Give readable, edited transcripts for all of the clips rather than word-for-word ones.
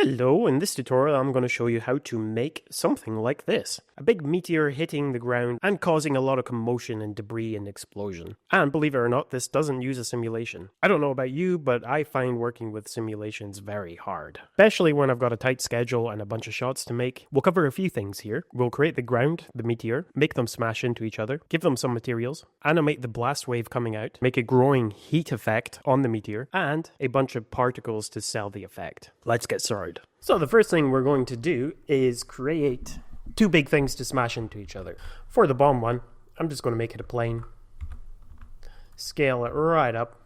Hello, in this tutorial I'm going to show you how to make something like this. A big meteor hitting the ground and causing a lot of commotion and debris and explosion. And believe it or not, this doesn't use a simulation. I don't know about you, but I find working with simulations very hard. Especially when I've got a tight schedule and a bunch of shots to make. We'll cover a few things here. We'll create the ground, the meteor, make them smash into each other, give them some materials, animate the blast wave coming out, make a growing heat effect on the meteor, and a bunch of particles to sell the effect. Let's get started. So the first thing we're going to do is create two big things to smash into each other. For the bomb one, I'm just going to make it a plane. Scale it right up.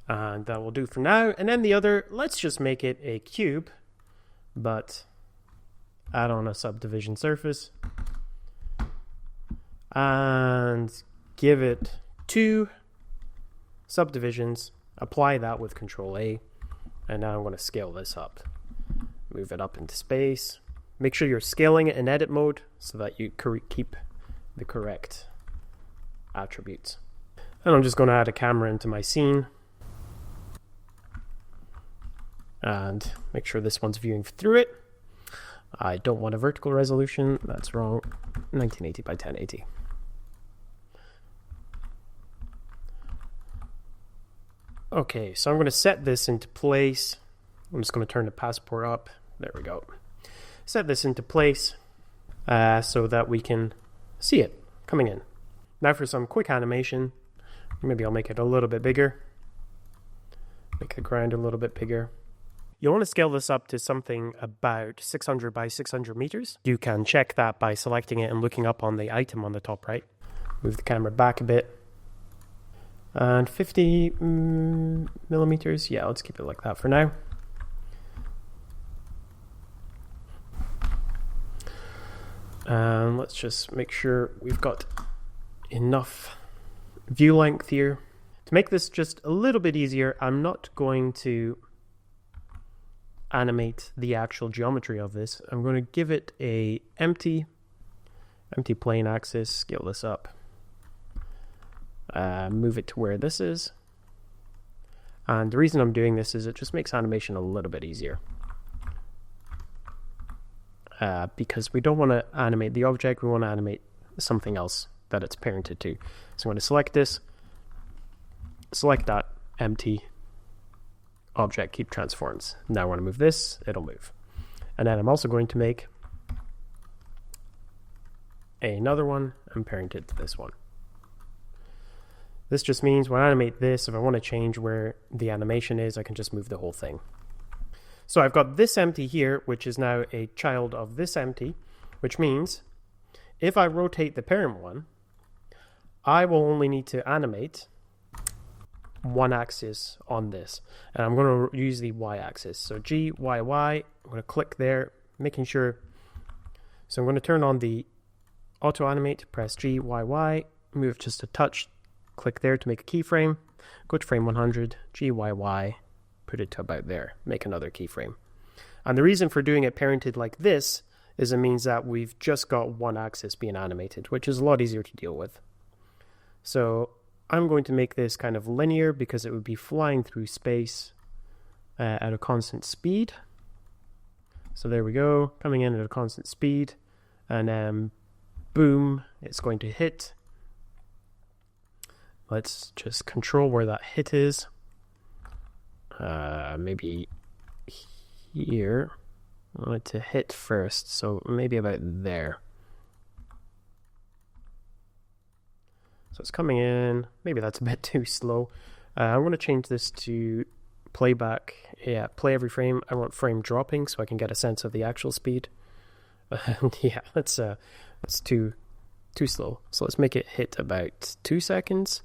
And that will do for now. And then the other, let's just make it a cube, but add on a subdivision surface. And give it two subdivisions. Apply that with Control A. And now I'm going to scale this up. Move it up into space. Make sure you're scaling it in edit mode so that you keep the correct attributes. And I'm just going to add a camera into my scene. And make sure this one's viewing through it. I don't want a vertical resolution. That's wrong. 1980 by 1080. Okay, so I'm going to set this into place. I'm just going to turn the passport up. There we go. Set this into place so that we can see it coming in. Now for some quick animation. Maybe I'll make it a little bit bigger. Make the ground a little bit bigger. You'll want to scale this up to something about 600 by 600 meters. You can check that by selecting it and looking up on the item on the top right. Move the camera back a bit. And 50 millimeters. Yeah, let's keep it like that for now. And let's just make sure we've got enough view length here. To make this just a little bit easier, I'm not going to animate the actual geometry of this. I'm going to give it a empty plane axis, scale this up. Move it to where this is. And the reason I'm doing this is it just makes animation a little bit easier. Because we don't want to animate the object, we want to animate something else that it's parented to. So I'm going to select this, select that empty object, keep transforms. Now I want to move this, it'll move. And then I'm also going to make another one and parent it to this one. This just means when I animate this, if I want to change where the animation is, I can just move the whole thing. So I've got this empty here, which is now a child of this empty, which means if I rotate the parent one, I will only need to animate one axis on this. And I'm going to use the y-axis. So G, Y, Y, I'm going to click there, making sure. So I'm going to turn on the auto animate, press G, Y, Y, move just a touch. Click there to make a keyframe, go to frame 100, G, Y, Y, put it to about there, make another keyframe. And the reason for doing it parented like this is it means that we've just got one axis being animated, which is a lot easier to deal with. So I'm going to make this kind of linear because it would be flying through space at a constant speed. So there we go, coming in at a constant speed, and then boom, it's going to hit. Let's just control where that hit is. Maybe here. I want it to hit first, so maybe about there. So it's coming in. Maybe that's a bit too slow. I want to change this to playback. Yeah, play every frame. I want frame dropping so I can get a sense of the actual speed. And yeah, that's too slow. So let's make it hit about 2 seconds.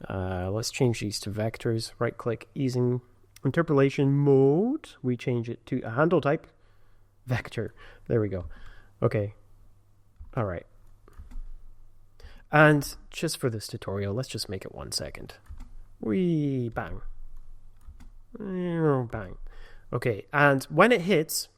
Let's change these to vectors. Right click, easing interpolation mode. We change it to a handle type vector. There we go. Okay. All right. And just for this tutorial, let's just make it 1 second. Wee, bang. Bang. Okay. And when it hits,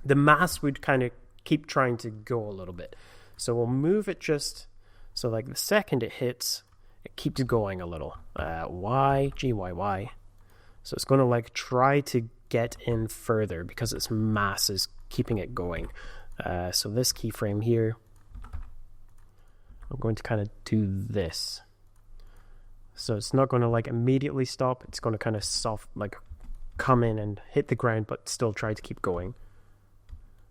the mass would kind of keep trying to go a little bit. So we'll move it just so like the second it hits, it keeps going a little. Y, G, Y, Y. So it's going to like try to get in further because its mass is keeping it going. So this keyframe here, I'm going to kind of do this. So it's not going to like immediately stop. It's going to kind of like come in and hit the ground, but still try to keep going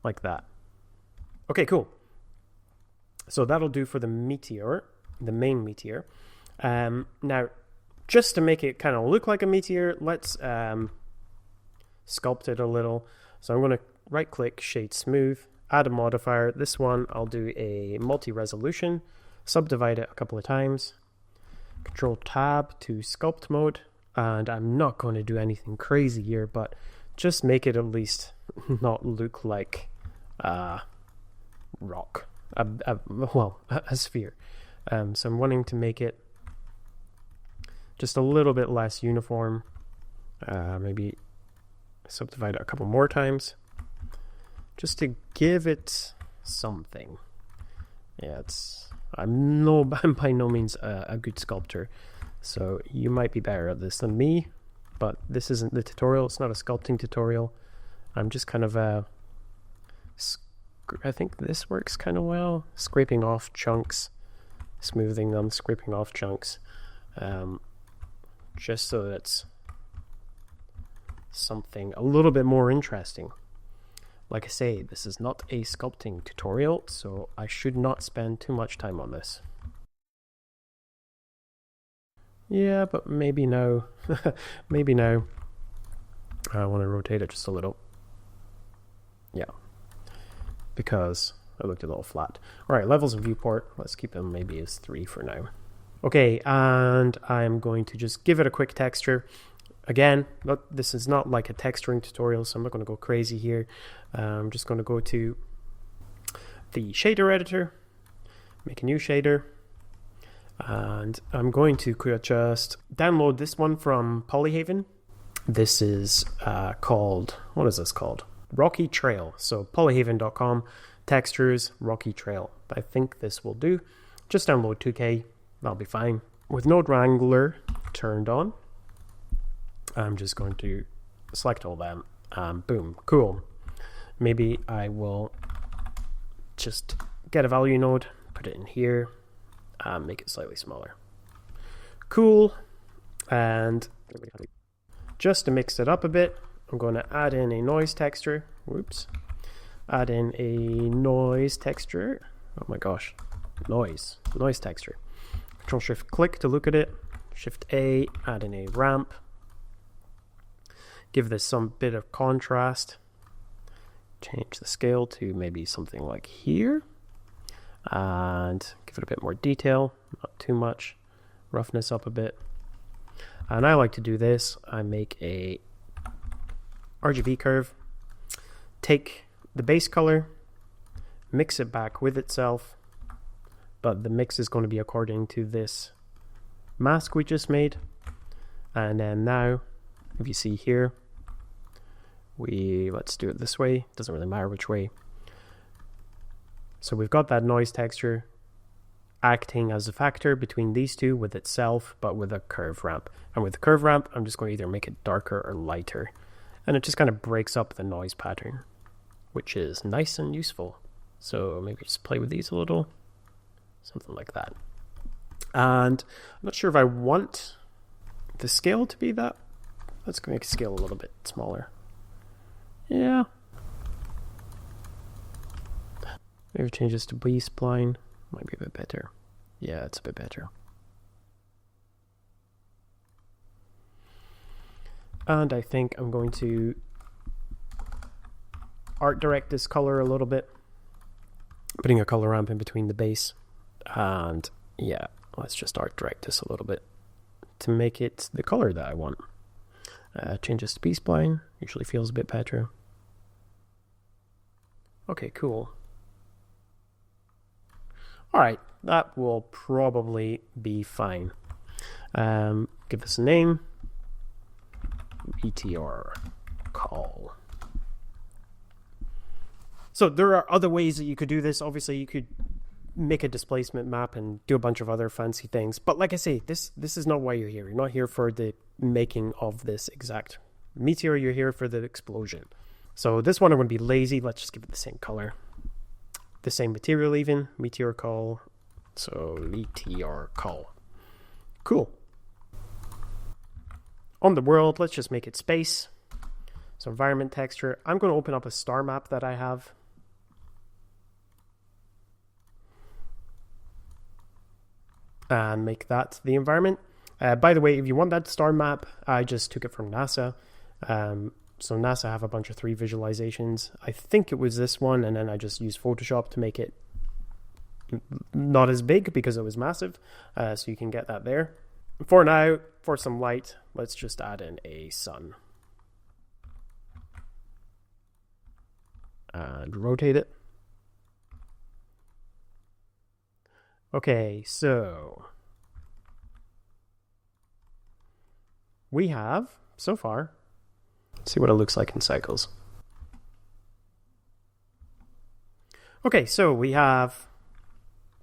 like that. Okay, cool. So that'll do for the meteor, the main meteor. Now, just to make it kind of look like a meteor, let's sculpt it a little. So I'm going to right click, shade smooth, add a modifier. This one I'll do a multi-resolution, subdivide it a couple of times, Control Tab to sculpt mode, and I'm not going to do anything crazy here, but just make it at least not look like rock, a sphere. So I'm wanting to make it just a little bit less uniform. Maybe subdivide it a couple more times just to give it something. Yeah, I'm by no means a good sculptor, so you might be better at this than me, but this isn't the tutorial. It's not a sculpting tutorial. I'm just kind of I think this works kind of well, scraping off chunks, smoothing them, scraping off chunks, just so that it's something a little bit more interesting. Like I say, this is not a sculpting tutorial, so I should not spend too much time on this. Yeah, but maybe no. Maybe no. I want to rotate it just a little. Yeah. Because I looked a little flat. Alright, levels of viewport. Let's keep them maybe as 3 for now. Okay, and I'm going to just give it a quick texture. Again, this is not like a texturing tutorial, so I'm not going to go crazy here. I'm just going to go to the shader editor, make a new shader, and I'm going to just download this one from Polyhaven. This is called, what is this called? Rocky Trail. So polyhaven.com, textures, Rocky Trail. I think this will do. Just download 2K, that'll be fine. With Node Wrangler turned on, I'm just going to select all them. Boom, cool. Maybe I will just get a value node, put it in here, make it slightly smaller. Cool. And just to mix it up a bit, I'm going to add in a noise texture. Whoops. Add in a noise texture. Oh my gosh. Noise texture. Control Shift click to look at it. Shift A, add in a ramp. Give this some bit of contrast. Change the scale to maybe something like here. And give it a bit more detail, not too much. Roughness up a bit. And I like to do this. I make a RGB curve. Take the base color, mix it back with itself, but the mix is going to be according to this mask we just made. And then now, if you see here, let's do it this way. Doesn't really matter which way. So we've got that noise texture acting as a factor between these two with itself, but with a curve ramp. And with the curve ramp, I'm just going to either make it darker or lighter. And it just kind of breaks up the noise pattern, which is nice and useful. So maybe just play with these a little, something like that. And I'm not sure if I want the scale to be that. Let's make the scale a little bit smaller. Yeah. Maybe change this to B-spline. Might be a bit better. Yeah, it's a bit better. And I think I'm going to art direct this color a little bit, putting a color ramp in between the base. And yeah, let's just art direct this a little bit to make it the color that I want. Change this to B-spline, usually feels a bit better. Okay, cool. Alright, that will probably be fine. Give this a name. Meteor call. So there are other ways that you could do this. Obviously, you could make a displacement map and do a bunch of other fancy things. But like I say, this is not why you're here. You're not here for the making of this exact Meteor, you're here for the explosion. So this one I'm going to be lazy. Let's just give it the same color. The same material even. Meteor call. So Meteor call. Cool. On the world, let's just make it space. So environment texture. I'm going to open up a star map that I have. And make that the environment. By the way, if you want that star map, I just took it from NASA. So NASA have a bunch of 3 visualizations. I think it was this one, and then I just used Photoshop to make it not as big because it was massive. So you can get that there. For now, for some light, let's just add in a sun. And rotate it. Okay, so we have, so far, let's see what it looks like in cycles. Okay, so we have,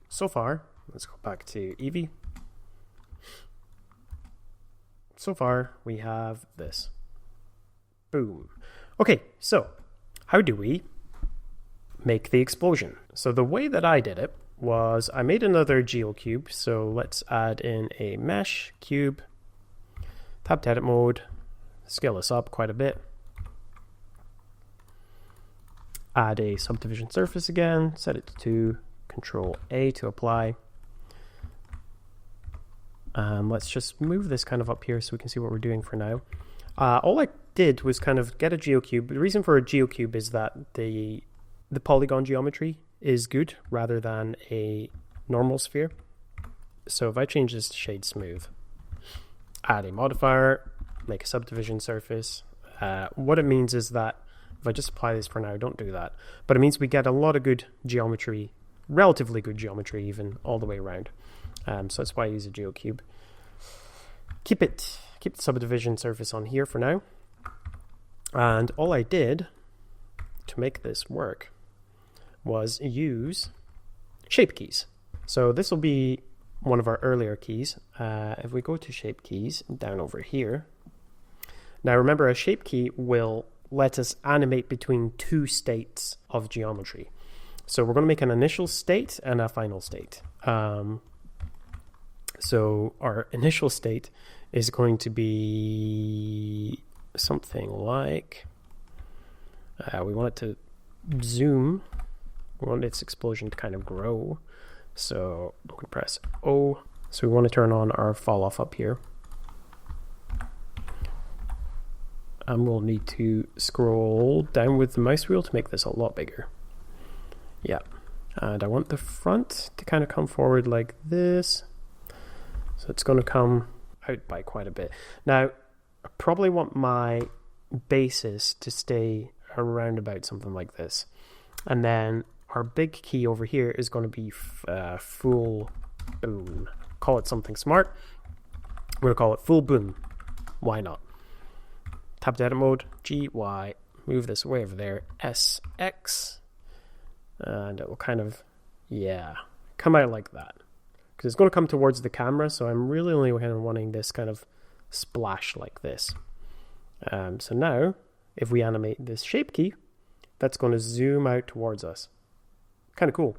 so far, let's go back to Eevee. So far, we have this. Boom. Okay, so how do we make the explosion? So the way that I did it was I made another geocube. So let's add in a mesh cube, tap to edit mode, scale this up quite a bit. Add a subdivision surface again, set it to 2, Control A to apply. Let's just move this kind of up here so we can see what we're doing for now. All I did was kind of get a geocube. The reason for a geocube is that the polygon geometry is good rather than a normal sphere. So if I change this to shade smooth, add a modifier, make a subdivision surface, what it means is that if I just apply this for now, don't do that, but it means we get a lot of good geometry, relatively good geometry even, all the way around. So that's why I use a geocube. Keep the subdivision surface on here for now. And all I did to make this work was use shape keys. So this will be one of our earlier keys. If we go to shape keys down over here, now remember a shape key will let us animate between 2 states of geometry. So we're going to make an initial state and a final state. So our initial state is going to be something like, we want it to zoom. We want its explosion to kind of grow. So we can press O. So we want to turn on our fall off up here. And we'll need to scroll down with the mouse wheel to make this a lot bigger. Yeah. And I want the front to kind of come forward like this. So it's going to come out by quite a bit. Now, I probably want my bases to stay around about something like this. And then our big key over here is going to be full boom. Call it something smart. We're going to call it full boom. Why not? Tap to edit mode, G, Y, move this way over there, S, X, and it will kind of, yeah, come out like that. Because it's going to come towards the camera, so I'm really only kind of wanting this kind of splash like this. So now, if we animate this shape key, that's going to zoom out towards us. Kind of cool.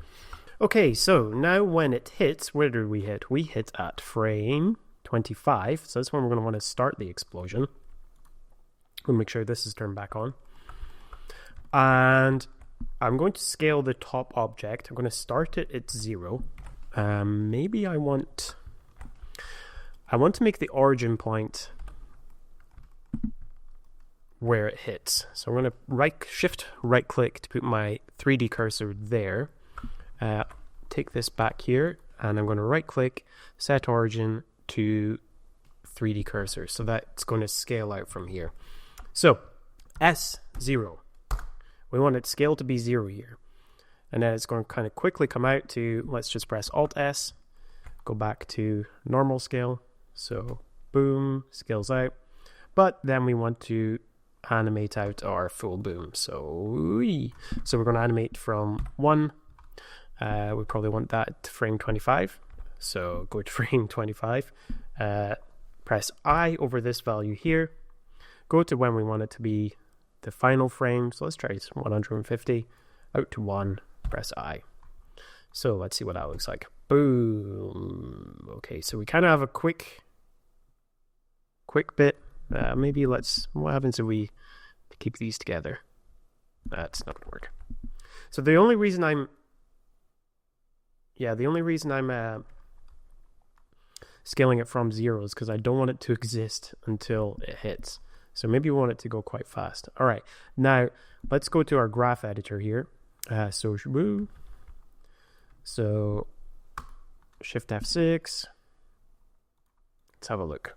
Okay, so now when it hits, where do we hit? We hit at frame 25, so that's when we're going to want to start the explosion. We'll make sure this is turned back on. And I'm going to scale the top object. I'm going to start it at 0. Maybe I want to make the origin point where it hits. So I'm going to shift right click to put my 3D cursor there. Take this back here, and I'm going to right click, set origin to 3D cursor. So that's going to scale out from here. So S0, we want its scale to be 0 here. And then it's going to kind of quickly come out to, let's just press Alt S, go back to normal scale. So boom, scales out. But then we want to animate out our full boom. So we're going to animate from 1. We probably want that to frame 25. So go to frame 25. Press I over this value here. go to when we want it to be the final frame. So let's try 150, out to 1, press I. So let's see what that looks like. Boom. Okay, so we kind of have a quick bit. Maybe what happens if we keep these together? That's not going to work. So the only reason I'm scaling it from 0 is because I don't want it to exist until it hits. So maybe we want it to go quite fast. All right, now let's go to our graph editor here. So Shift F6. Let's have a look.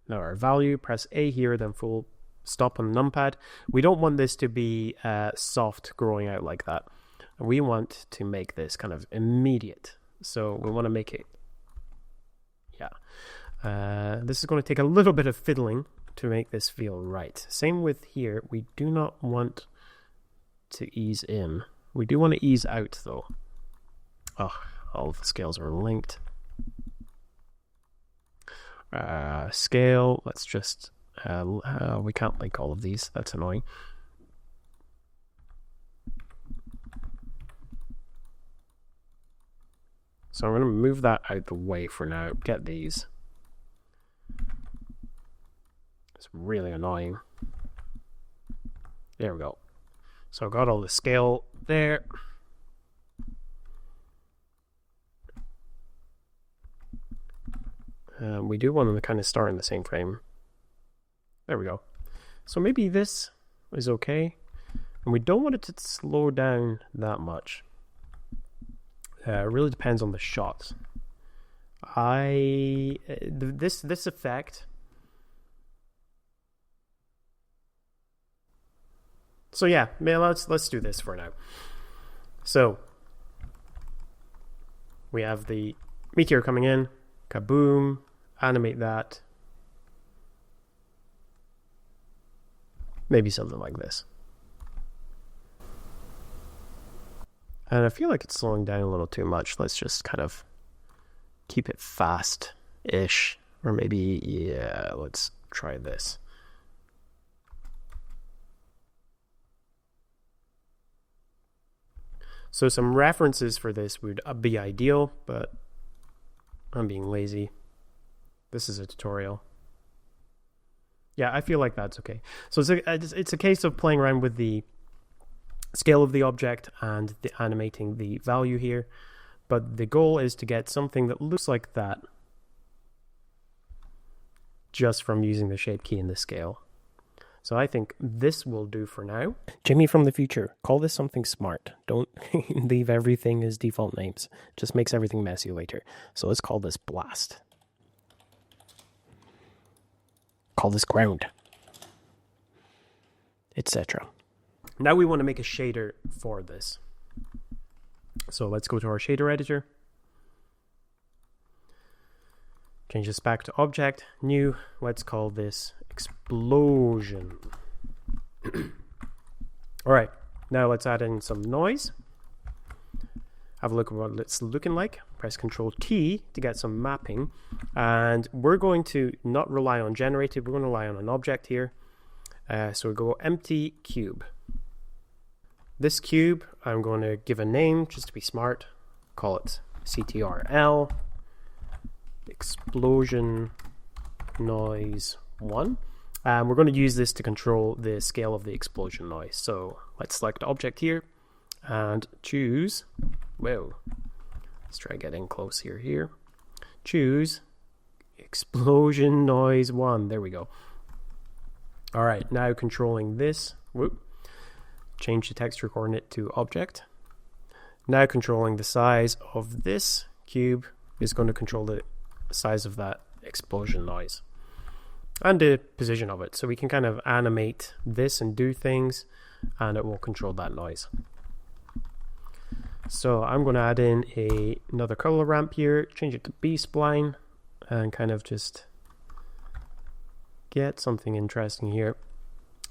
Now our value, press A here, then full stop on the numpad. We don't want this to be soft growing out like that. We want to make this kind of immediate. So we want to make it, this is going to take a little bit of fiddling to make this feel right. Same with here. We do not want to ease in. We do want to ease out though. Oh, all of the scales are linked. Scale, let's just, we can't link all of these. That's annoying. So I'm going to move that out the way for now. Get these. It's really annoying. There we go. So I got all the scale there. We do want them to kind of start in the same frame. There we go. So maybe this is okay. And we don't want it to slow down that much. It really depends on the shot. This effect. So yeah, let's do this for now. So we have the meteor coming in, kaboom, animate that. Maybe something like this. And I feel like it's slowing down a little too much. Let's just kind of keep it fast-ish. Or maybe, yeah, let's try this. So some references for this would be ideal, but I'm being lazy. This is a tutorial. Yeah, I feel like that's okay. So it's a case of playing around with the scale of the object and animating the value here. But the goal is to get something that looks like that just from using the shape key in the scale. So I think this will do for now. Jimmy from the future, call this something smart. Don't leave everything as default names. Just makes everything messy later. So let's call this blast. Call this ground, etc. Now we want to make a shader for this. So let's go to our shader editor. Change this back to object, new. Let's call this explosion. All right, now let's add in some noise. Have a look at what it's looking like. Press Ctrl T to get some mapping. And we're going to not rely on generated, we're going to rely on an object here. So we go empty cube. This cube, I'm going to give a name just to be smart. Call it CTRL explosion noise 1. We're going to use this to control the scale of the explosion noise. So let's select object here and choose, whoa, let's try getting close here. Choose explosion noise 1. There we go. All right, now controlling this, whoop, change the texture coordinate to object. Now controlling the size of this cube is going to control the size of that explosion noise and the position of it. So we can kind of animate this and do things, and it will control that noise. So I'm going to add in another color ramp here, change it to B-spline, and kind of just get something interesting here.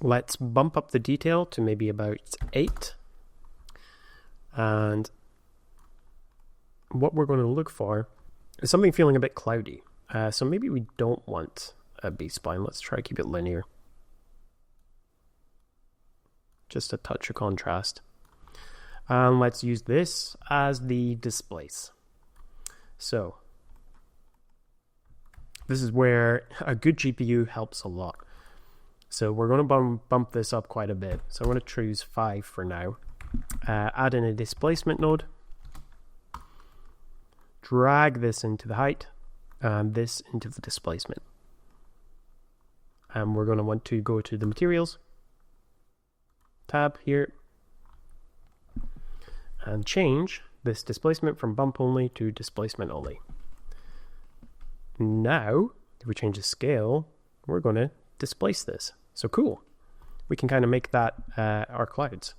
Let's bump up the detail to maybe about 8. And what we're going to look for is something feeling a bit cloudy. So maybe we don't want a B-spline. Let's try to keep it linear. just a touch of contrast. And let's use this as the displace. So this is where a good GPU helps a lot. So we're going to bump this up quite a bit. So I'm going to choose 5 for now. Add in a displacement node. Drag this into the height and this into the displacement. And we're going to want to go to the materials tab here and change this displacement from bump only to displacement only. Now, if we change the scale, we're going to displace this. So cool. We can kind of make that our clouds.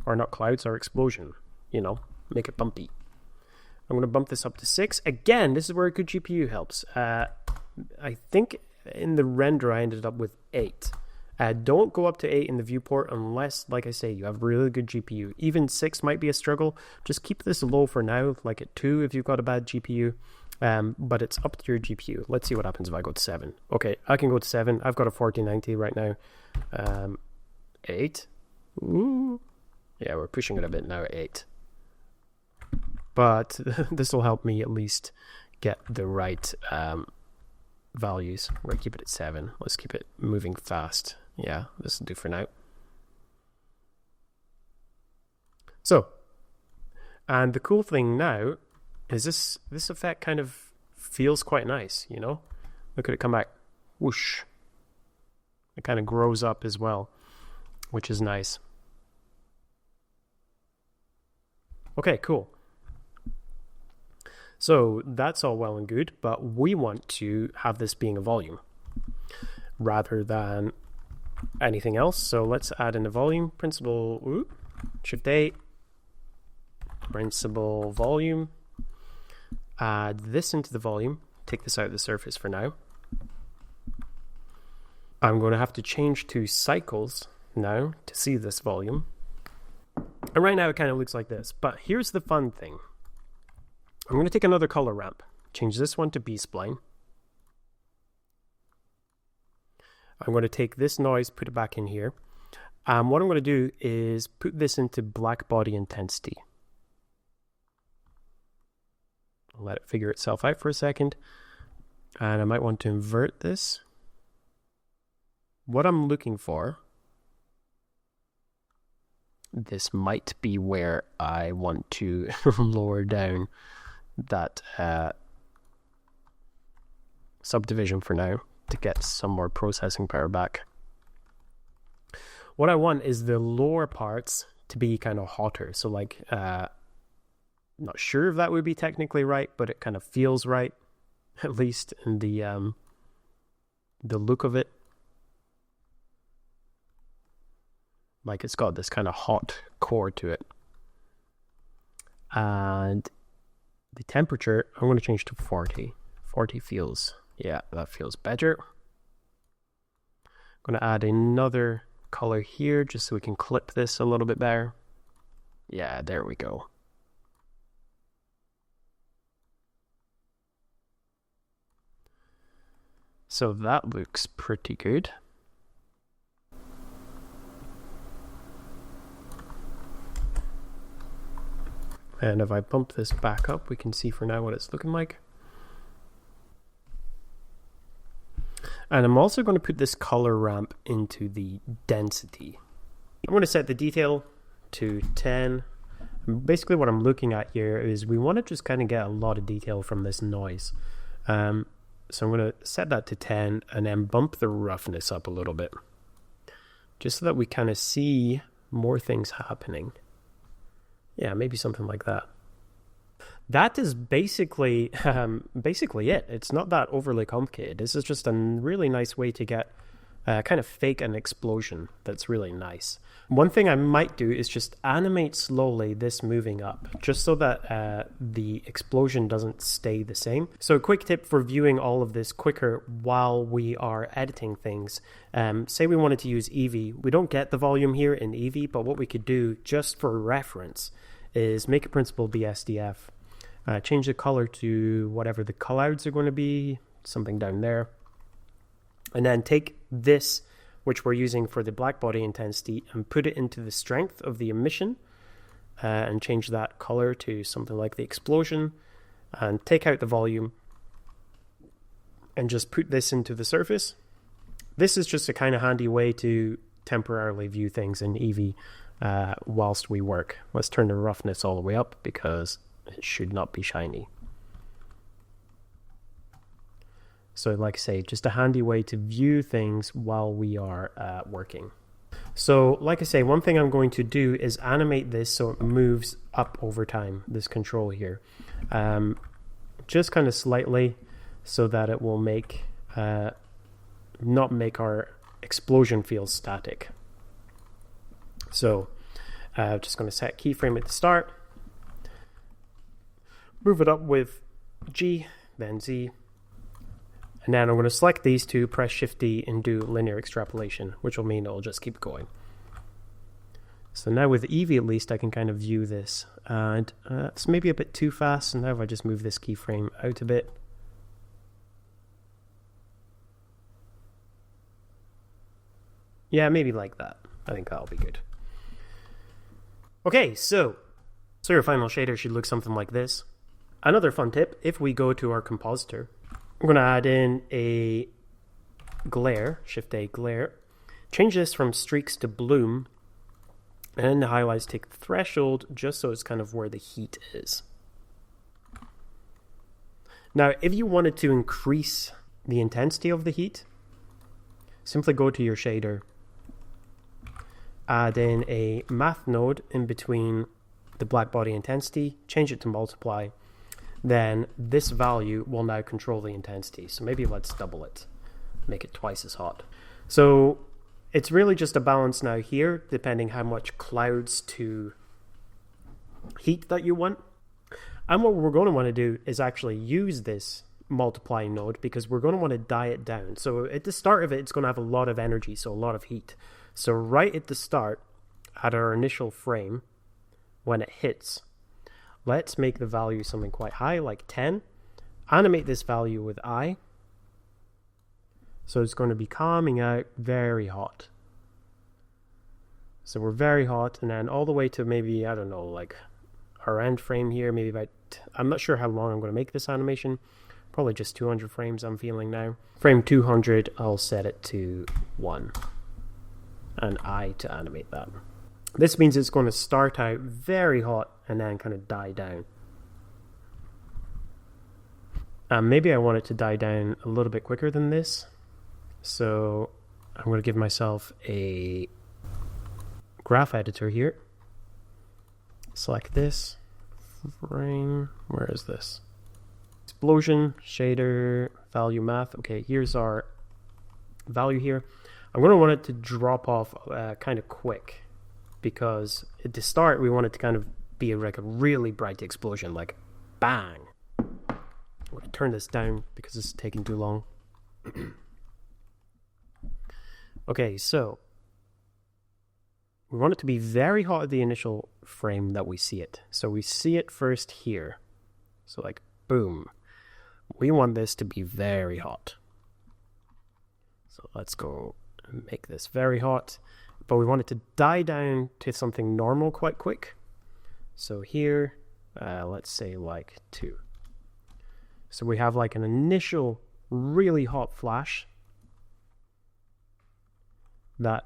Or not clouds, our explosion. You know, make it bumpy. I'm going to bump this up to 6. Again, this is where a good GPU helps. I think in the render I ended up with 8. Don't go up to 8 in the viewport unless, like I say, you have really good GPU. Even 6 might be a struggle. Just keep this low for now, like at 2 if you've got a bad GPU. But it's up to your GPU. Let's see what happens if I go to 7. Okay, I can go to 7. I've got a 4090 right now. 8. Ooh. Yeah, we're pushing it a bit now at 8. But this will help me at least get the right values. We're going to keep it at 7. Let's keep it moving fast. Yeah, this will do for now. So, and the cool thing now is this effect kind of feels quite nice, you know? Look at it come back. Whoosh. It kind of grows up as well, which is nice. Okay, cool. So that's all well and good, but we want to have this being a volume rather than anything else. So let's add in a volume principal, Shift A, principal volume, add this into the volume, take this out of the surface for now. I'm going to have to change to cycles now to see this volume. And right now it kind of looks like this, but here's the fun thing. I'm going to take another color ramp, change this one to B-spline. I'm going to take this noise, put it back in here. What I'm going to do is put this into black body intensity. I'll let it figure itself out for a second. And I might want to invert this. What I'm looking for, this might be where I want to lower down that subdivision for now to get some more processing power back. What I want is the lower parts to be kind of hotter. So like, not sure if that would be technically right, but it kind of feels right, at least in the look of it. Like it's got this kind of hot core to it. And the temperature, I'm going to change to 40. 40 feels, yeah, that feels better. I'm going to add another color here just so we can clip this a little bit better. Yeah, there we go. So that looks pretty good. And if I bump this back up, we can see for now what it's looking like. And I'm also going to put this color ramp into the density. I'm going to set the detail to 10. And basically what I'm looking at here is we want to just kind of get a lot of detail from this noise. So I'm going to set that to 10 and then bump the roughness up a little bit. Just so that we kind of see more things happening. Yeah, maybe something like that. That is basically it. It's not that overly complicated. This is just a really nice way to get kind of fake an explosion that's really nice. One thing I might do is just animate slowly this moving up, just so that the explosion doesn't stay the same. So a quick tip for viewing all of this quicker while we are editing things. Say we wanted to use Eevee. We don't get the volume here in Eevee, but what we could do just for reference is make a principal BSDF. Change the color to whatever the clouds are going to be, something down there. And then take this which we're using for the black body intensity, and put it into the strength of the emission, and change that color to something like the explosion, and take out the volume, and just put this into the surface. This is just a kind of handy way to temporarily view things in Eevee whilst we work. Let's turn the roughness all the way up because it should not be shiny. So like I say, just a handy way to view things while we are working. So like I say, one thing I'm going to do is animate this so it moves up over time, this control here. Just kind of slightly so that it will make not make our explosion feel static. So just going to set keyframe at the start, move it up with G, then Z, and then I'm going to select these two, press Shift D, and do linear extrapolation, which will mean it'll just keep going. So now with Eevee at least I can kind of view this, and it's maybe a bit too fast, and now if I just move this keyframe out a bit, yeah, maybe like that. I think that'll be good. Okay, so your final shader should look something like this. Another fun tip, if we go to our compositor, I'm going to add in a glare, Shift A glare, change this from streaks to bloom, and in the highlights take the threshold just so it's kind of where the heat is. Now, if you wanted to increase the intensity of the heat, simply go to your shader, add in a math node in between the black body intensity, change it to multiply, then this value will now control the intensity. So maybe let's double it, make it twice as hot. So it's really just a balance now here, depending how much clouds to heat that you want. And what we're going to want to do is actually use this multiply node because we're going to want to die it down. So at the start of it, it's going to have a lot of energy, so a lot of heat. So right at the start, at our initial frame, when it hits, let's make the value something quite high, like 10. Animate this value with I. So it's going to be coming out very hot. So we're very hot, and then all the way to maybe, I don't know, like our end frame here, maybe about, I'm not sure how long I'm going to make this animation. Probably just 200 frames I'm feeling now. Frame 200, I'll set it to 1. And I to animate that. This means it's going to start out very hot and then kind of die down. Maybe I want it to die down a little bit quicker than this. So I'm going to give myself a graph editor here. Select this. Frame. Where is this? Explosion, shader, value math. Okay, here's our value here. I'm going to want it to drop off kind of quick because at the start we want it to kind of be like a really bright explosion, like bang. I'm going to turn this down because it's taking too long. Okay, so we want it to be very hot at the initial frame that we see it. So we see it first here. So like boom. We want this to be very hot. So let's go make this very hot, but we want it to die down to something normal quite quick. So here, let's say like 2. So we have like an initial really hot flash that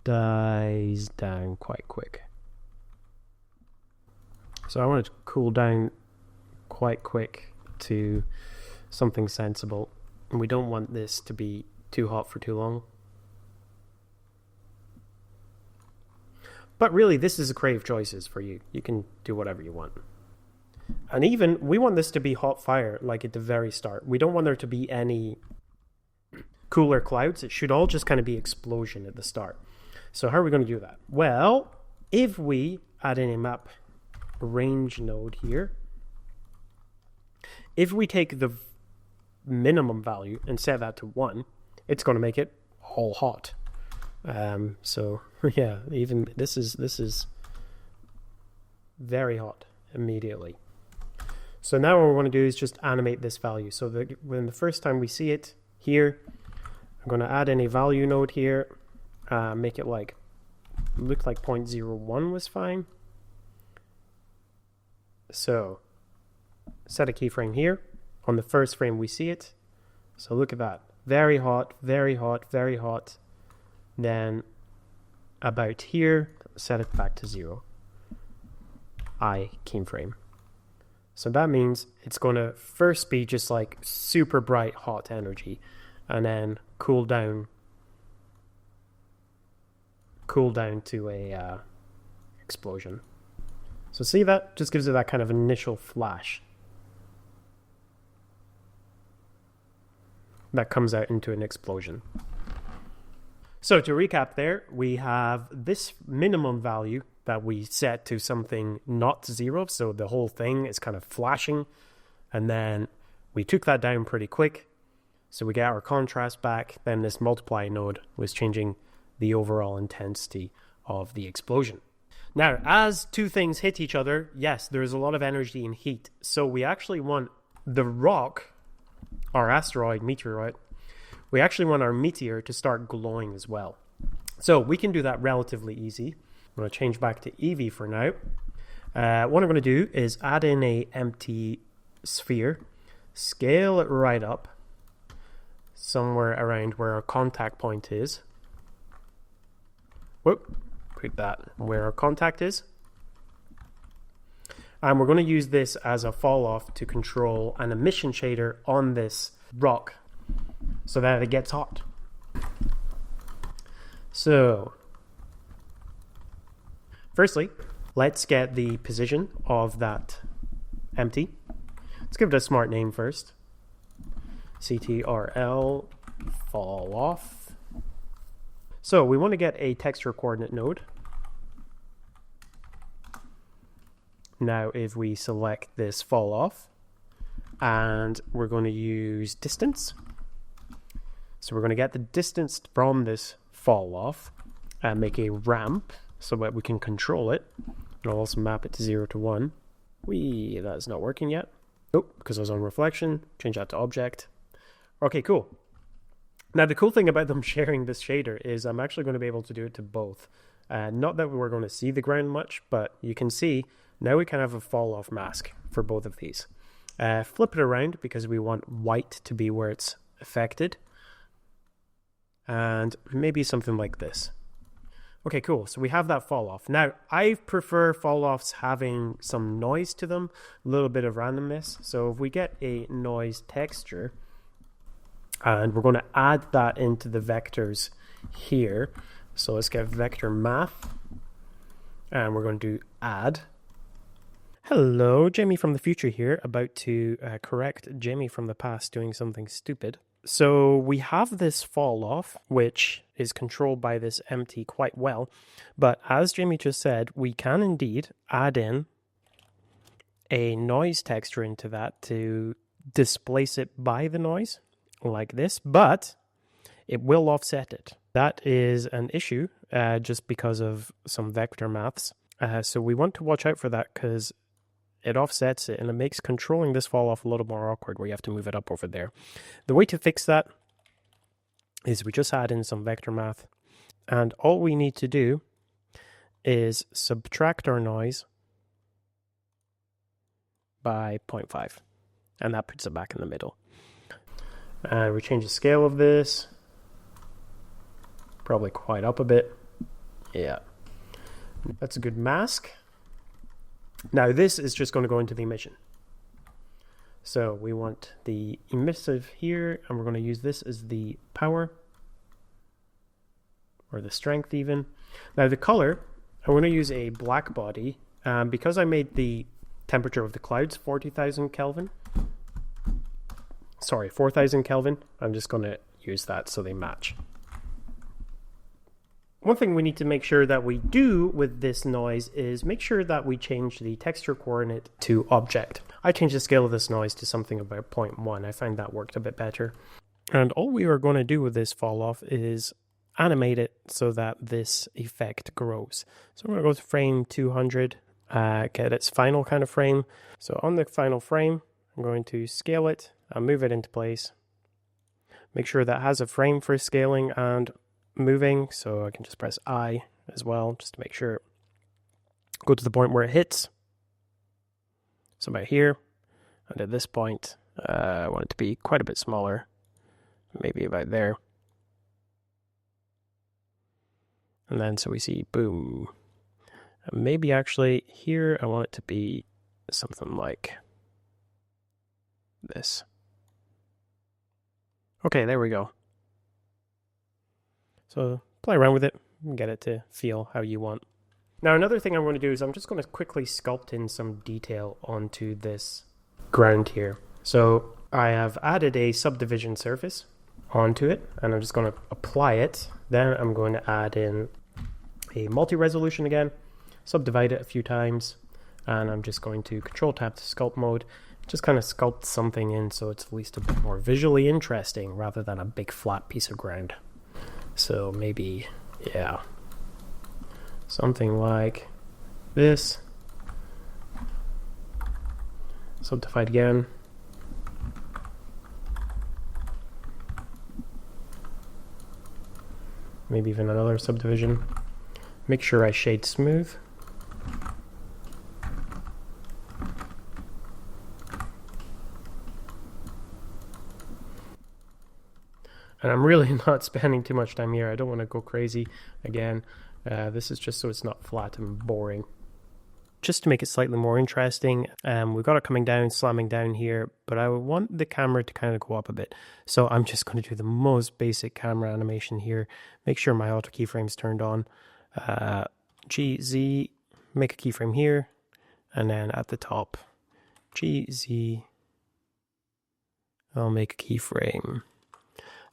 dies down quite quick. So I want it to cool down quite quick to something sensible, and we don't want this to be too hot for too long. But really, this is a creative choices for you. You can do whatever you want. And even, we want this to be hot fire, like at the very start. We don't want there to be any cooler clouds. It should all just kind of be explosion at the start. So how are we going to do that? Well, if we add in a map range node here, if we take the minimum value and set that to 1, it's going to make it all hot. So yeah, even this is very hot immediately. So now what we want to do is just animate this value. So that when the first time we see it here, I'm going to add in a value node here, make it like, look like 0.01 was fine. So set a keyframe here. On the first frame we see it. So look at that. Very hot, very hot, very hot. Then about here, set it back to 0. I keyframe. So that means it's going to first be just like super bright hot energy and then cool down to a explosion. So see that? Just gives it that kind of initial flash that comes out into an explosion. So to recap there, we have this minimum value that we set to something not 0, so the whole thing is kind of flashing, and then we took that down pretty quick, so we get our contrast back. Then this multiply node was changing the overall intensity of the explosion. Now, as two things hit each other, yes, there's a lot of energy and heat, so we actually want the rock, our asteroid, meteorite, we actually want our meteor to start glowing as well. So we can do that relatively easy. I'm going to change back to Eevee for now. What I'm going to do is add in a empty sphere, scale it right up, somewhere around where our contact point is. Whoop, put that where our contact is. And we're going to use this as a fall off to control an emission shader on this rock so that it gets hot. So firstly, let's get the position of that empty. Let's give it a smart name first. CTRL fall off. So we want to get a texture coordinate node. Now if we select this fall off, and we're going to use distance. So we're going to get the distance from this fall off and make a ramp so that we can control it. And I'll also map it to 0 to 1. That's not working yet. Nope, because I was on reflection. Change that to object. Okay, cool. Now the cool thing about them sharing this shader is I'm actually going to be able to do it to both. Not that we're going to see the ground much, but you can see now we can have a fall off mask for both of these. Flip it around because we want white to be where it's affected. And maybe something like this. Okay, cool. So we have that fall off. Now, I prefer fall offs having some noise to them, a little bit of randomness. So if we get a noise texture, and we're going to add that into the vectors here. So let's get vector math, and we're going to do add. Hello, Jamie from the future here, about to correct Jamie from the past doing something stupid. So we have this fall off, which is controlled by this empty quite well. But as Jamie just said, we can indeed add in a noise texture into that to displace it by the noise, like this, but it will offset it. That is an issue just because of some vector maths. So we want to watch out for that because it offsets it and it makes controlling this fall off a little more awkward where you have to move it up over there. The way to fix that is we just add in some vector math, and all we need to do is subtract our noise by 0.5, and that puts it back in the middle. And we change the scale of this, probably quite up a bit. Yeah, that's a good mask. Now this is just going to go into the emission. So we want the emissive here, and we're going to use this as the power, or the strength even. Now the color, I'm going to use a black body, because I made the temperature of the clouds 40,000 Kelvin. Sorry, 4,000 Kelvin. I'm just going to use that so they match. One thing we need to make sure that we do with this noise is make sure that we change the texture coordinate to object. I changed the scale of this noise to something about 0.1. I find that worked a bit better. And all we are going to do with this fall off is animate it so that this effect grows. So I'm going to go to frame 200, get its final kind of frame. So on the final frame, I'm going to scale it, I'll move it into place, Make sure that has a frame for scaling and moving, so I can just press I as well, just to make sure. Go to the point where it hits. So about here, and at this point, I want it to be quite a bit smaller, maybe about there. And then so we see, boom. And maybe actually here I want it to be something like this. Okay, there we go. So play around with it and get it to feel how you want. Now another thing I'm going to do is I'm just going to quickly sculpt in some detail onto this ground here. So I have added a subdivision surface onto it, and I'm just going to apply it. Then I'm going to add in a multi-resolution again, subdivide it a few times, and I'm just going to Control Tab to sculpt mode, just kind of sculpt something in so it's at least a bit more visually interesting rather than a big flat piece of ground. So maybe, yeah, something like this. Subdivide again. Maybe even another subdivision. Make sure I shade smooth. And I'm really not spending too much time here. I don't want to go crazy again. This is just so it's not flat and boring. Just to make it slightly more interesting, we've got it coming down, slamming down here, but I want the camera to kind of go up a bit. So I'm just going to do the most basic camera animation here. Make sure my auto keyframe's turned on. GZ, make a keyframe here, and then at the top, GZ, I'll make a keyframe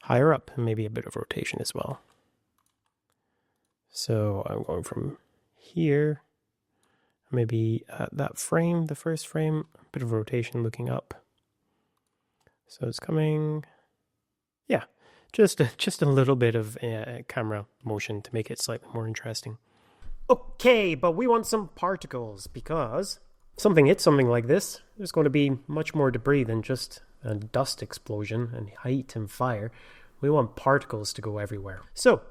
higher up, and maybe a bit of rotation as well. So I'm going from here, maybe at that frame, the first frame, a bit of rotation looking up. So it's coming, yeah, just a little bit of camera motion to make it slightly more interesting. Okay, but we want some particles, because something hits something like this, there's going to be much more debris than just a dust explosion and heat and fire. We want particles to go everywhere. So,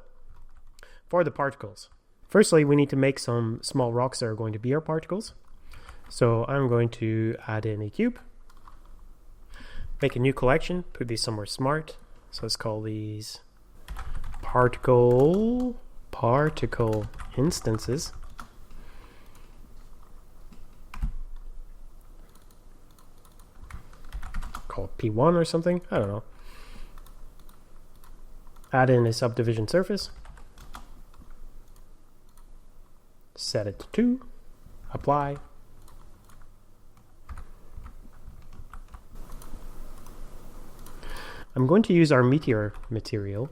for the particles, firstly, we need to make some small rocks that are going to be our particles. So I'm going to add in a cube, make a new collection, put these somewhere smart. So let's call these particle instances. Call it P1 or something, I don't know. Add in a subdivision surface. Set it to 2. Apply. I'm going to use our Meteor material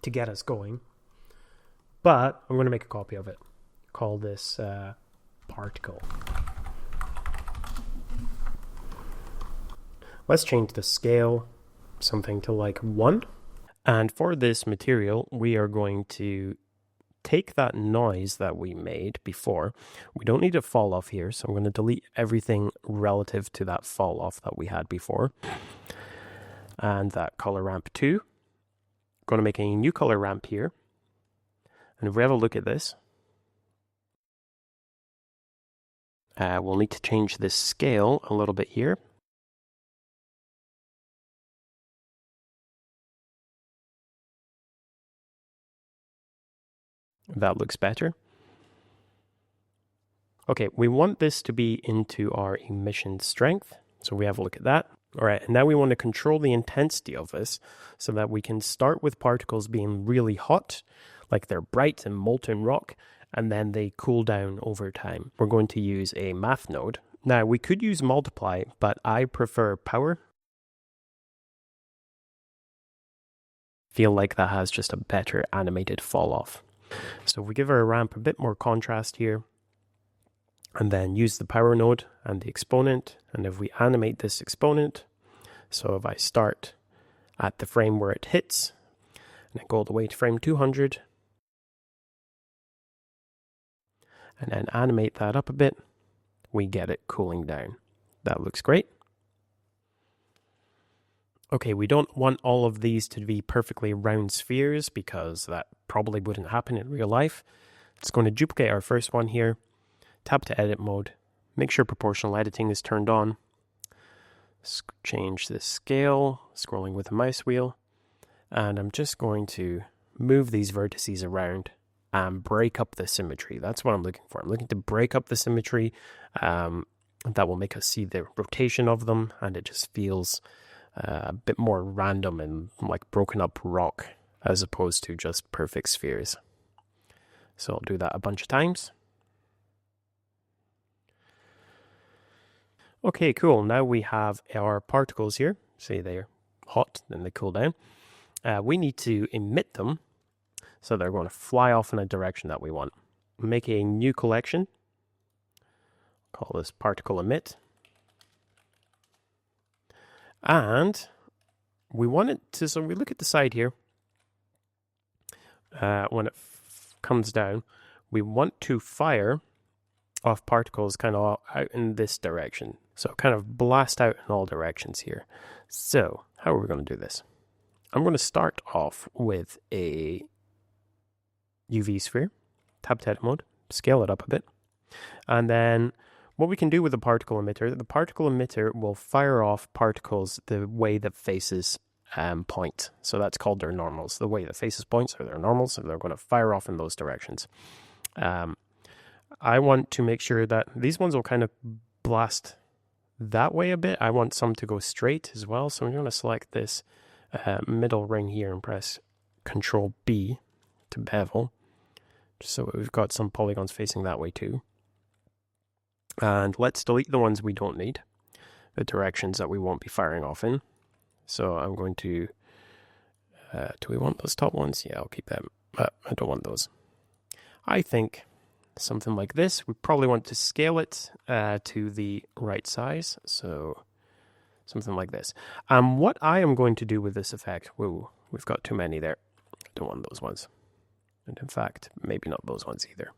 to get us going, but I'm going to make a copy of it. Call this particle. Let's change the scale, something to like 1. And for this material, we are going to take that noise that we made before. We don't need a fall off here, so I'm going to delete everything relative to that fall off that we had before. And that color ramp 2. Going to make a new color ramp here. And if we have a look at this, we'll need to change this scale a little bit here. That looks better. Okay, we want this to be into our emission strength. So we have a look at that. All right, and now we want to control the intensity of this so that we can start with particles being really hot, like they're bright and molten rock, and then they cool down over time. We're going to use a math node. Now, we could use multiply, but I prefer power. Feel like that has just a better animated fall off. So if we give our ramp a bit more contrast here, and then use the power node and the exponent, and if we animate this exponent, so if I start at the frame where it hits, and then go all the way to frame 200, and then animate that up a bit, we get it cooling down. That looks great. Okay, we don't want all of these to be perfectly round spheres because that probably wouldn't happen in real life. It's going to duplicate our first one here, tap to edit mode, make sure proportional editing is turned on, change the scale, scrolling with the mouse wheel, and I'm just going to move these vertices around and break up the symmetry. That's what I'm looking for. I'm looking to break up the symmetry. That will make us see the rotation of them, and it just feels a bit more random and like broken up rock as opposed to just perfect spheres. So I'll do that a bunch of times. Okay, cool. Now we have our particles here. Say they're hot, then they cool down. We need to emit them, so they're going to fly off in a direction that we want. Make a new collection. Call this particle emit. And we want it to, so we look at the side here. When it comes down, we want to fire off particles kind of out in this direction. So kind of blast out in all directions here. So how are we going to do this? I'm going to start off with a UV sphere, tap to edit mode, scale it up a bit. And then what we can do with the particle emitter will fire off particles the way that faces point. So that's called their normals. The way the faces points are their normals, so they're going to fire off in those directions. I want to make sure that these ones will kind of blast that way a bit. I want some to go straight as well. So I'm going to select this middle ring here and press Control B to bevel, just so we've got some polygons facing that way too. And let's delete the ones we don't need, the directions that we won't be firing off in. So I'm going to, do we want those top ones? Yeah, I'll keep them. I don't want those. I think something like this, we probably want to scale it to the right size. So something like this. What I am going to do with this effect, whoa, we've got too many there. I don't want those ones. And in fact, maybe not those ones either.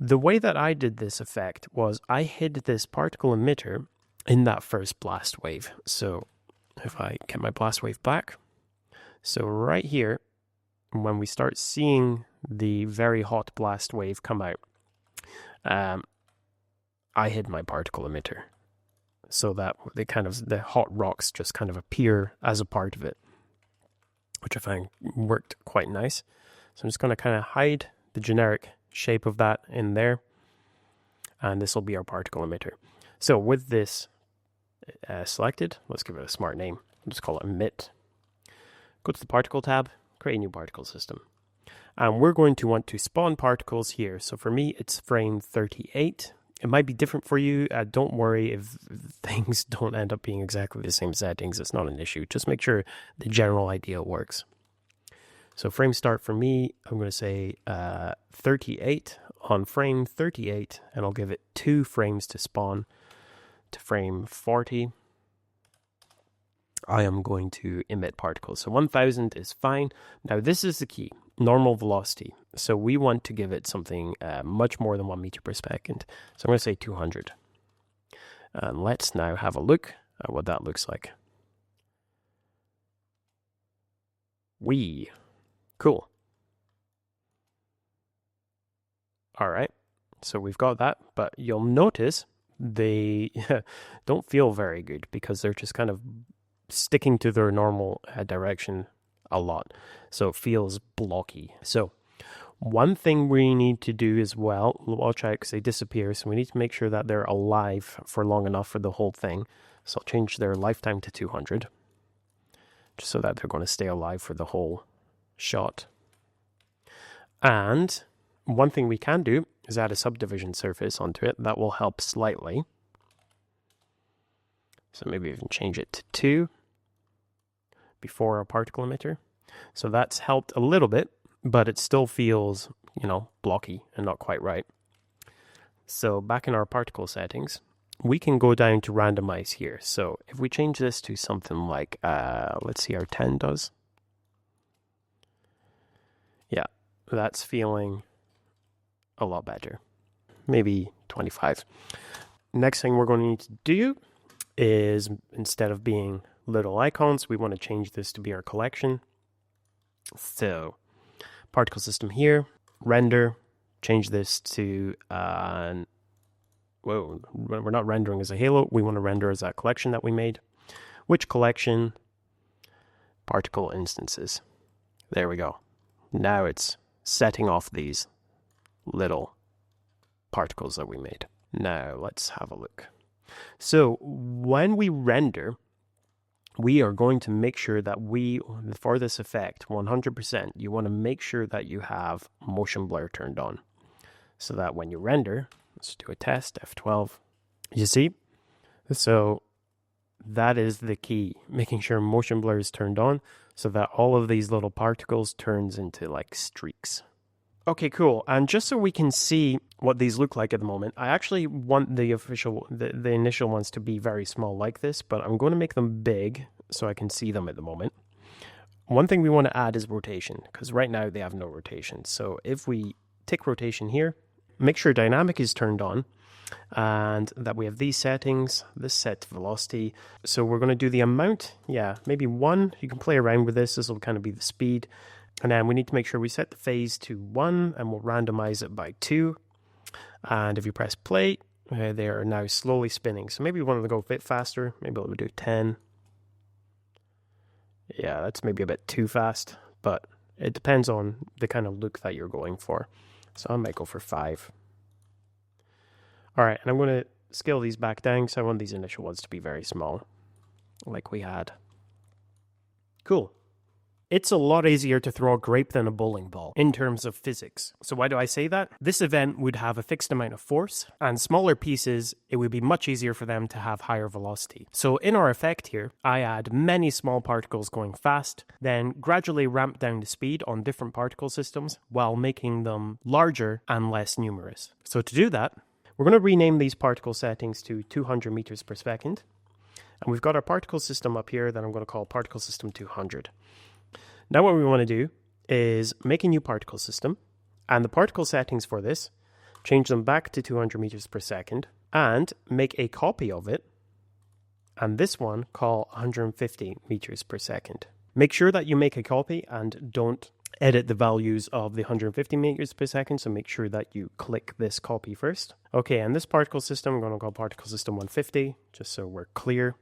The way that I did this effect was I hid this particle emitter in that first blast wave. So if I get my blast wave back, so right here, when we start seeing the very hot blast wave come out, I hid my particle emitter so that the hot rocks just kind of appear as a part of it, which I find worked quite nice. So I'm just going to kind of hide the generic shape of that in there, and this will be our particle emitter. So with this selected, let's give it a smart name. I'll just call it emit. Go to the particle tab, create a new particle system, and we're going to want to spawn particles here. So for me, it's frame 38. It might be different for you. Don't worry if things don't end up being exactly the same settings. It's not an issue. Just make sure the general idea works. So frame start for me, I'm going to say 38 on frame 38, and I'll give it 2 frames to spawn to frame 40. I am going to emit particles. So 1000 is fine. Now this is the key, normal velocity. So we want to give it something much more than 1 meter per second. So I'm going to say 200. And let's now have a look at what that looks like. Cool. All right, so we've got that, but you'll notice they don't feel very good because they're just kind of sticking to their normal direction a lot. So it feels blocky. So one thing we need to do as well, watch out because they disappear. So we need to make sure that they're alive for long enough for the whole thing. So I'll change their lifetime to 200, just so that they're going to stay alive for the whole shot. And one thing we can do is add a subdivision surface onto it. That will help slightly. So maybe we can change it to 2 before our particle emitter. So that's helped a little bit, but it still feels, blocky and not quite right. So back in our particle settings, we can go down to randomize here. So if we change this to something like, let's see, our 10 does. Yeah, that's feeling a lot better. Maybe 25. Next thing we're going to need to do is, instead of being little icons. We want to change this to be our collection. So particle system here, render, change this to, whoa, we're not rendering as a halo. We want to render as that collection that we made. Which collection? Particle instances. There we go. Now it's setting off these little particles that we made. Now let's have a look. So when we render, we are going to make sure that for this effect, 100%, you want to make sure that you have motion blur turned on. So that when you render, let's do a test, F12, you see? So that is the key, making sure motion blur is turned on so that all of these little particles turns into like streaks. Okay, cool. And just so we can see what these look like at the moment, I actually want the initial ones to be very small like this, but I'm going to make them big so I can see them at the moment. One thing we want to add is rotation, because right now they have no rotation. So if we tick rotation here, make sure dynamic is turned on, and that we have these settings, this set to velocity. So we're going to do the amount, maybe 1. You can play around with this. This will kind of be the speed. And then we need to make sure we set the phase to 1, and we'll randomize it by 2. And if you press play, they are now slowly spinning. So maybe we want to go a bit faster. Maybe we'll do 10. Yeah, that's maybe a bit too fast, but it depends on the kind of look that you're going for. So I might go for 5. All right, and I'm going to scale these back down, so I want these initial ones to be very small, like we had. Cool. It's a lot easier to throw a grape than a bowling ball in terms of physics. So why do I say that? This event would have a fixed amount of force, and smaller pieces, it would be much easier for them to have higher velocity. So in our effect here, I add many small particles going fast, then gradually ramp down the speed on different particle systems while making them larger and less numerous. So to do that, we're going to rename these particle settings to 200 meters per second. And we've got our particle system up here that I'm going to call particle system 200. Now what we want to do is make a new particle system, and the particle settings for this, change them back to 200 meters per second, and make a copy of it, and this one call 150 meters per second. Make sure that you make a copy and don't edit the values of the 150 meters per second, so make sure that you click this copy first. Okay, and this particle system, I'm going to call particle system 150, just so we're clear.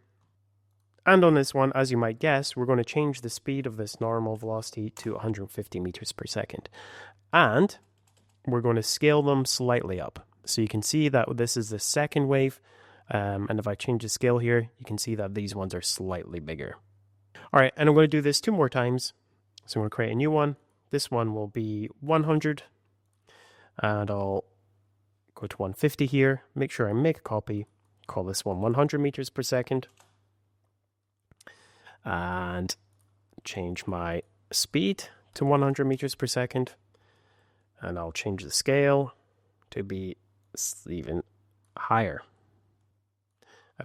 And on this one, as you might guess, we're going to change the speed of this normal velocity to 150 meters per second. And we're going to scale them slightly up. So you can see that this is the second wave. And if I change the scale here, you can see that these ones are slightly bigger. All right, and I'm going to do this 2 more times. So I'm going to create a new one. This one will be 100. And I'll go to 150 here. Make sure I make a copy. Call this one 100 meters per second. And change my speed to 100 meters per second. And I'll change the scale to be even higher.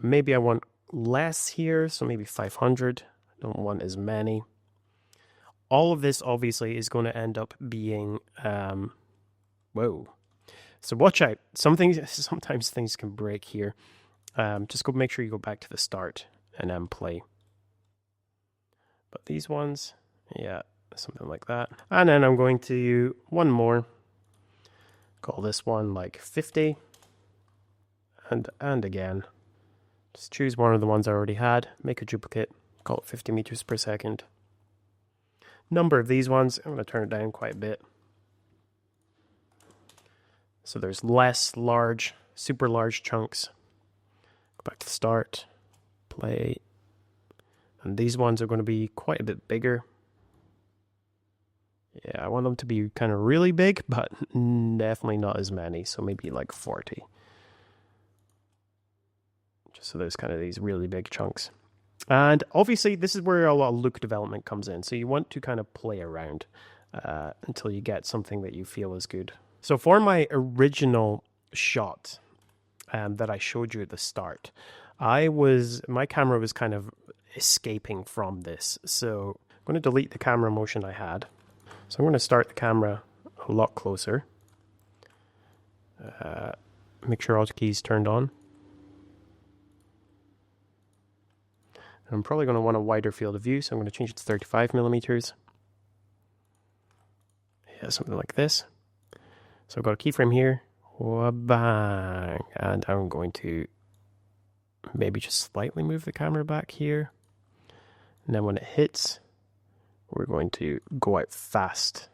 Maybe I want less here, so maybe 500. I don't want as many. All of this obviously is going to end up being, whoa. So watch out. Sometimes things can break here. Just go make sure you go back to the start and then play. But these ones, yeah, something like that. And then I'm going to one more. Call this one like 50. And again, just choose one of the ones I already had. Make a duplicate. Call it 50 meters per second. Number of these ones, I'm going to turn it down quite a bit. So there's less large, super large chunks. Go back to the start. Play. And these ones are going to be quite a bit bigger. Yeah, I want them to be kind of really big, but definitely not as many. So maybe like 40. Just so there's kind of these really big chunks. And obviously, this is where a lot of look development comes in. So you want to kind of play around until you get something that you feel is good. So for my original shot that I showed you at the start, my camera was kind of escaping from this. So I'm going to delete the camera motion I had. So I'm going to start the camera a lot closer. Make sure Alt key is turned on. I'm probably going to want a wider field of view, so I'm going to change it to 35 millimeters. Yeah, something like this. So I've got a keyframe here. Bang! And I'm going to maybe just slightly move the camera back here. And then when it hits, we're going to go out fast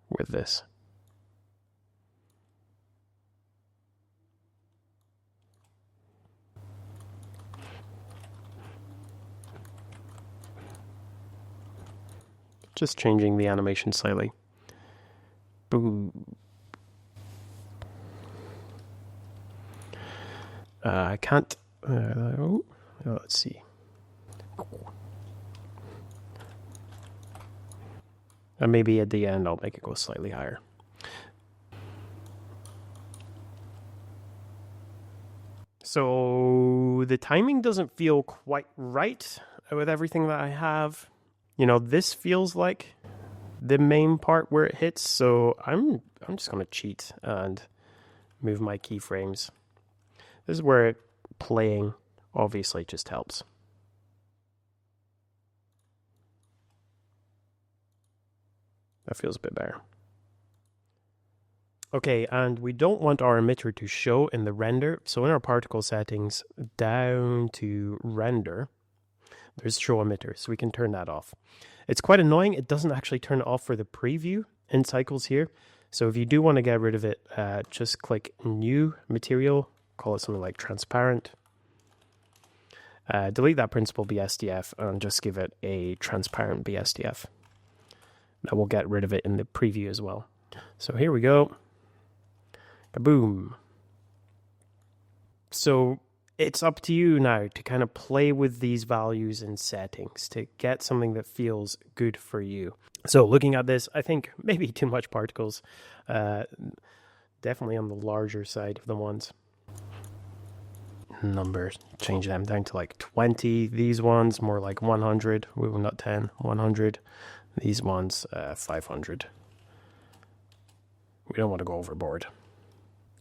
with this. Just changing the animation slightly. Boom. I can't. Let's see. And maybe at the end I'll make it go slightly higher. So the timing doesn't feel quite right with everything that I have. You know, this feels like the main part where it hits, so I'm just going to cheat and move my keyframes. This is where playing obviously just helps. That feels a bit better. Okay, and we don't want our emitter to show in the render, so in our particle settings, down to render, there's show emitter, so we can turn that off. It's quite annoying, it doesn't actually turn it off for the preview in cycles here, so if you do want to get rid of it, just click new material, call it something like transparent, delete that principal BSDF and just give it a transparent BSDF. That will get rid of it in the preview as well. So here we go. Kaboom. So it's up to you now to kind of play with these values and settings to get something that feels good for you. So looking at this, I think maybe too much particles. Definitely on the larger side of the ones. Numbers, change them down to like 20. These ones more like 100. Ooh, not 10, 100. These ones, 500. We don't want to go overboard.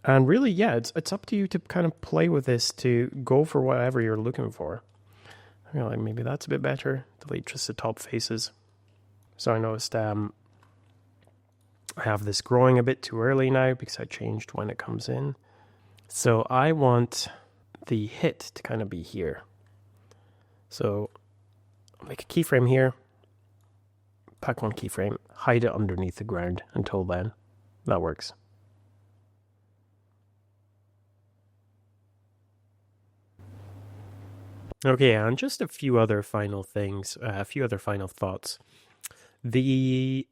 And really, yeah, it's up to you to kind of play with this to go for whatever you're looking for. I feel like maybe that's a bit better. Delete just the top faces. So I noticed I have this growing a bit too early now because I changed when it comes in. So I want the hit to kind of be here. So I'll make a keyframe here. Pack one keyframe, hide it underneath the ground until then. That works. Okay, and just a few other final things, a few other final thoughts. We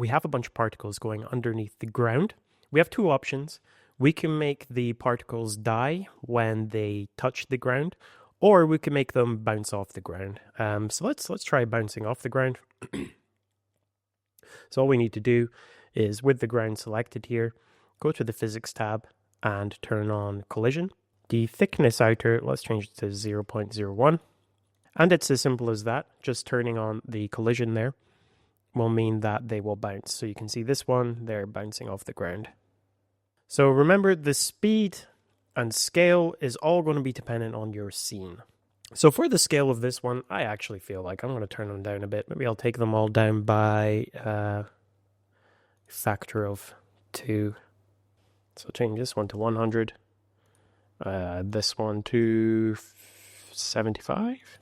have a bunch of particles going underneath the ground. We have two options. We can make the particles die when they touch the ground, or we can make them bounce off the ground. So let's try bouncing off the ground. So all we need to do is, with the ground selected here, go to the Physics tab and turn on Collision. The thickness outer, let's change it to 0.01. And it's as simple as that. Just turning on the collision there will mean that they will bounce. So you can see this one, they're bouncing off the ground. So remember, the speed and scale is all going to be dependent on your scene. So for the scale of this one, I actually feel like I'm going to turn them down a bit. Maybe I'll take them all down by a factor of 2. So change this one to 100. This one to 75.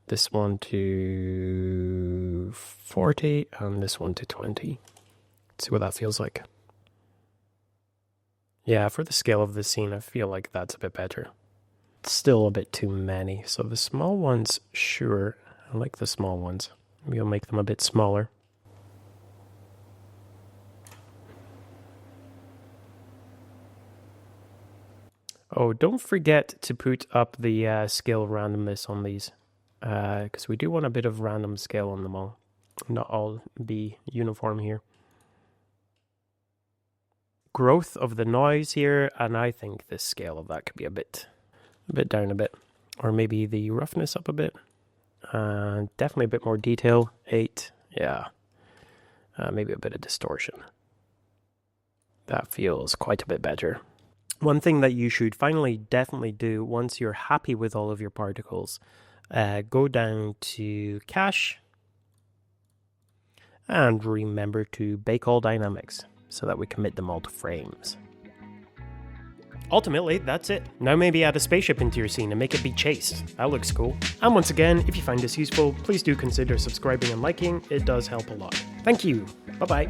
This one to 40. And this one to 20. Let's see what that feels like. Yeah, for the scale of the scene, I feel like that's a bit better. It's still a bit too many. So the small ones, sure. I like the small ones. Maybe I'll make them a bit smaller. Oh, don't forget to put up the scale randomness on these, because we do want a bit of random scale on them all. Not all be uniform here. Growth of the noise here, and I think the scale of that could be a bit down a bit. Or maybe the roughness up a bit. Definitely a bit more detail. 8, yeah. Maybe a bit of distortion. That feels quite a bit better. One thing that you should finally definitely do once you're happy with all of your particles, go down to Cache and remember to bake all dynamics so that we commit them all to frames. Ultimately, that's it. Now maybe add a spaceship into your scene and make it be chased. That looks cool. And once again, if you find this useful, please do consider subscribing and liking. It does help a lot. Thank you. Bye-bye.